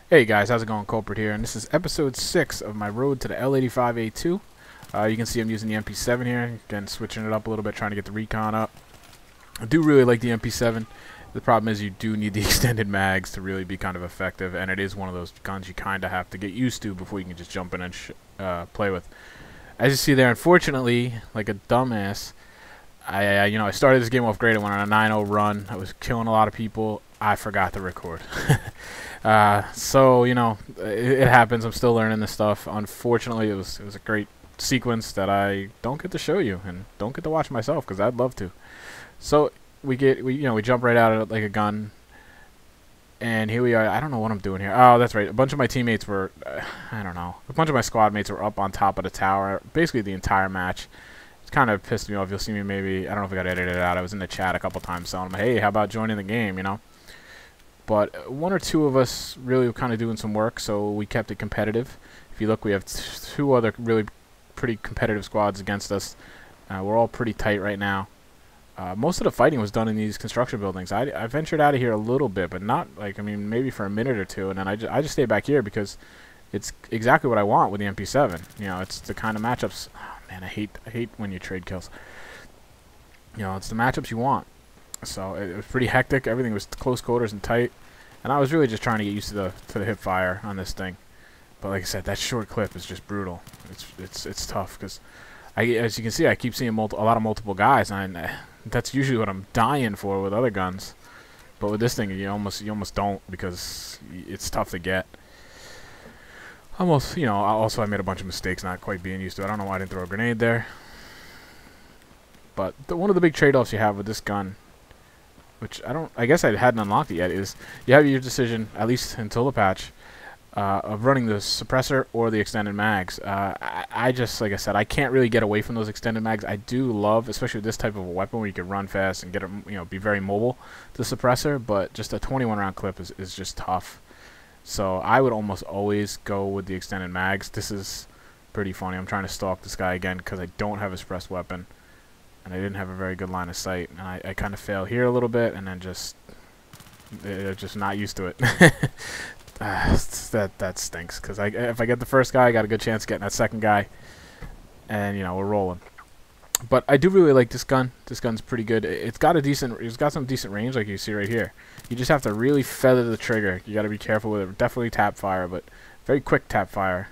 Hey guys, how's it going? Culprit here, and this is episode 6 of my road to the L85A2. You can see I'm using the MP7 here, again switching it up a little bit, trying to get the recon up. I do really like the MP7. The problem is you do need the extended mags to really be kind of effective, and it is one of those guns you kind of have to get used to before you can just jump in and play with. As you see there, unfortunately, like a dumbass, I started this game off great. I went on a 9-0 run. I was killing a lot of people. I forgot to record. So it happens. I'm still learning this stuff. Unfortunately, it was a great sequence that I don't get to show you and don't get to watch myself because I'd love to. So we jump right out of like a gun, and here we are. I don't know what I'm doing here. Oh, that's right. A bunch of my teammates were, I don't know. A bunch of my squad mates were up on top of the tower basically the entire match. It's kind of pissed me off. You'll see me maybe. I don't know if I got edited out. I was in the chat a couple times telling them, hey, how about joining the game? But one or two of us really were kind of doing some work, so we kept it competitive. If you look, we have two other really pretty competitive squads against us. We're all pretty tight right now. Most of the fighting was done in these construction buildings. I ventured out of here a little bit, but not like, I mean, maybe for a minute or two, and then I just stayed back here because it's exactly what I want with the MP7. It's the kind of matchups. Oh, man, I hate when you trade kills. It's the matchups you want. So it was pretty hectic. Everything was close quarters and tight, and I was really just trying to get used to the hip fire on this thing. But like I said, that short clip is just brutal. It's tough because as you can see, I keep seeing a lot of multiple guys, and that's usually what I'm dying for with other guns. But with this thing, you almost don't because it's tough to get. Also I made a bunch of mistakes not quite being used to it. I don't know why I didn't throw a grenade there. But one of the big trade-offs you have with this gun, which I guess I hadn't unlocked it yet, is you have your decision, at least until the patch, of running the suppressor or the extended mags. I just, like I said, I can't really get away from those extended mags. I do love, especially with this type of a weapon where you can run fast and get it, be very mobile, the suppressor, but just a 21 round clip is just tough. So I would almost always go with the extended mags. This is pretty funny. I'm trying to stalk this guy again because I don't have a suppressed weapon. And I didn't have a very good line of sight, and I kind of fail here a little bit, and then just not used to it. That stinks, because if I get the first guy, I got a good chance of getting that second guy, and we're rolling. But I do really like this gun. This gun's pretty good. It's got some decent range, like you see right here. You just have to really feather the trigger. You got to be careful with it. Definitely tap fire, but very quick tap fire,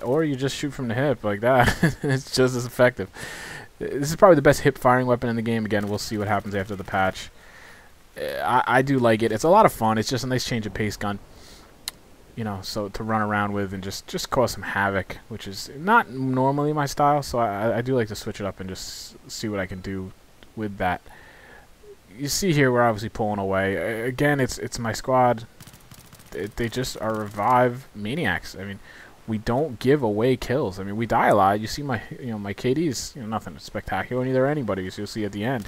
or you just shoot from the hip like that. It's just as effective. This is probably the best hip firing weapon in the game. Again, we'll see what happens after the patch. I do like it. It's a lot of fun. It's just a nice change of pace gun. So to run around with and just cause some havoc, which is not normally my style. So I do like to switch it up and just see what I can do with that. You see here we're obviously pulling away. Again, it's my squad. They just are revive maniacs. I mean, we don't give away kills. I mean, we die a lot. You see my my KD's nothing spectacular neither anybody. So you'll see at the end,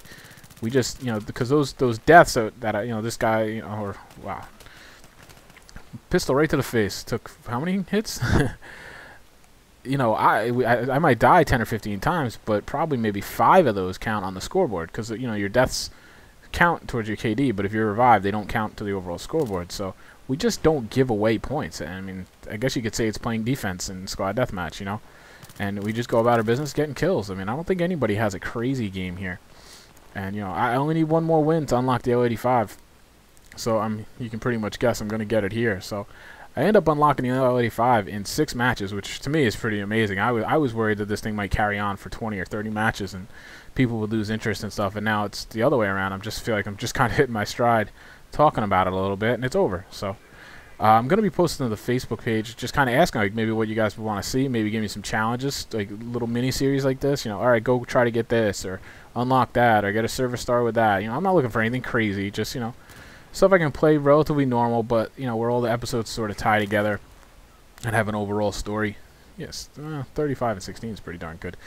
we just because those deaths that this guy or wow, pistol right to the face took how many hits? I might die 10 or 15 times, but probably maybe 5 of those count on the scoreboard because your deaths count towards your KD, but if you're revived, they don't count to the overall scoreboard. So we just don't give away points. I mean, I guess you could say it's playing defense in squad deathmatch, and we just go about our business getting kills. I mean, I don't think anybody has a crazy game here. And I only need one more win to unlock the L85. So you can pretty much guess I'm going to get it here. So I end up unlocking the L85 in 6 matches, which to me is pretty amazing. I was worried that this thing might carry on for 20 or 30 matches and people would lose interest and stuff, and now it's the other way around. I just feel like I'm just kind of hitting my stride talking about it a little bit, and it's over. So I'm going to be posting to the Facebook page, just kind of asking like maybe what you guys would want to see, maybe give me some challenges, like little mini-series like this, all right, go try to get this, or unlock that, or get a service star with that. I'm not looking for anything crazy, just, stuff I can play relatively normal, but, where all the episodes sort of tie together and have an overall story. Yes, 35 and 16 is pretty darn good.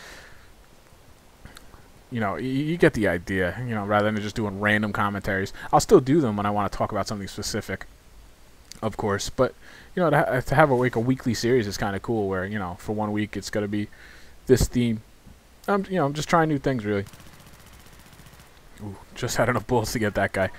You get the idea, rather than just doing random commentaries. I'll still do them when I want to talk about something specific, of course, but, to have a weekly series is kind of cool where, for 1 week it's going to be this theme. I'm just trying new things, really. Ooh, just had enough bullets to get that guy.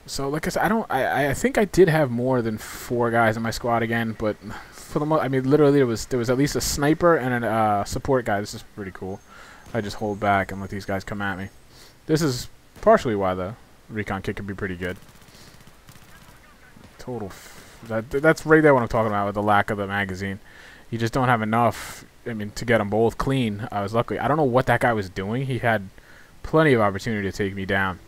So like I said, I think I did have more than 4 guys in my squad again, but for the most, I mean, literally there was at least a sniper and a support guy. This is pretty cool. I just hold back and let these guys come at me. This is partially why the recon kit can be pretty good. That's right there what I'm talking about with the lack of the magazine. You just don't have enough. I mean, to get them both clean. I was lucky. I don't know what that guy was doing. He had plenty of opportunity to take me down.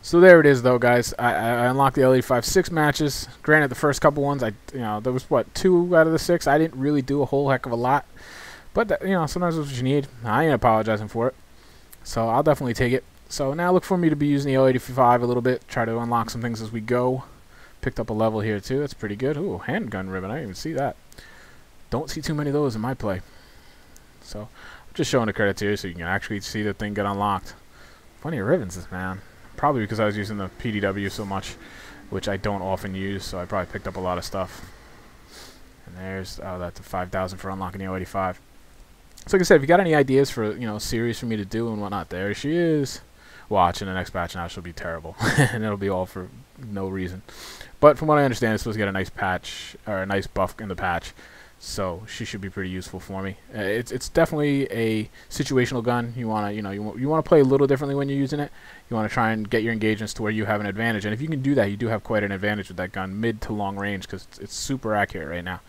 So there it is, though, guys. I unlocked the L85 6 matches. Granted, the first couple ones, there was what, 2 out of the 6. I didn't really do a whole heck of a lot, but sometimes that's what you need. I ain't apologizing for it, so I'll definitely take it. So now look for me to be using the L85 a little bit. Try to unlock some things as we go. Picked up a level here too. That's pretty good. Ooh, handgun ribbon. I didn't even see that. Don't see too many of those in my play. So I'm just showing the credits here so you can actually see the thing get unlocked. Plenty of ribbons, man. Probably because I was using the PDW so much, which I don't often use, so I probably picked up a lot of stuff. And there's, oh, that's a 5,000 for unlocking the L85. So like I said, if you got any ideas for, series for me to do and whatnot, there she is. Watch in the next patch now, she'll be terrible. And it'll be all for no reason. But from what I understand, it's supposed to get a nice patch, or a nice buff in the patch. So she should be pretty useful for me. It's definitely a situational gun. You wanna you wanna play a little differently when you're using it. You wanna try and get your engagements to where you have an advantage. And if you can do that, you do have quite an advantage with that gun, mid to long range, because it's super accurate right now.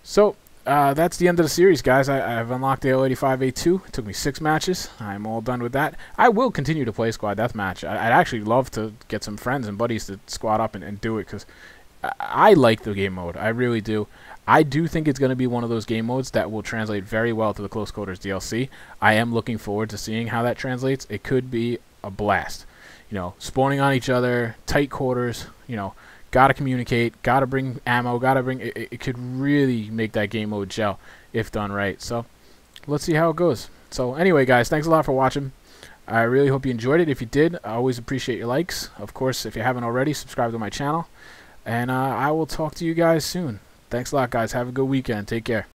So that's the end of the series, guys. I've unlocked the L85A2. It took me 6 matches. I'm all done with that. I will continue to play squad deathmatch. I'd actually love to get some friends and buddies to squad up and do it, because I like the game mode. I really do. I do think it's going to be one of those game modes that will translate very well to the Close Quarters DLC. I am looking forward to seeing how that translates. It could be a blast. Spawning on each other, tight quarters, gotta communicate, gotta bring ammo, gotta bring... It could really make that game mode gel if done right. So, let's see how it goes. So, anyway, guys, thanks a lot for watching. I really hope you enjoyed it. If you did, I always appreciate your likes. Of course, if you haven't already, subscribe to my channel. And I will talk to you guys soon. Thanks a lot, guys. Have a good weekend. Take care.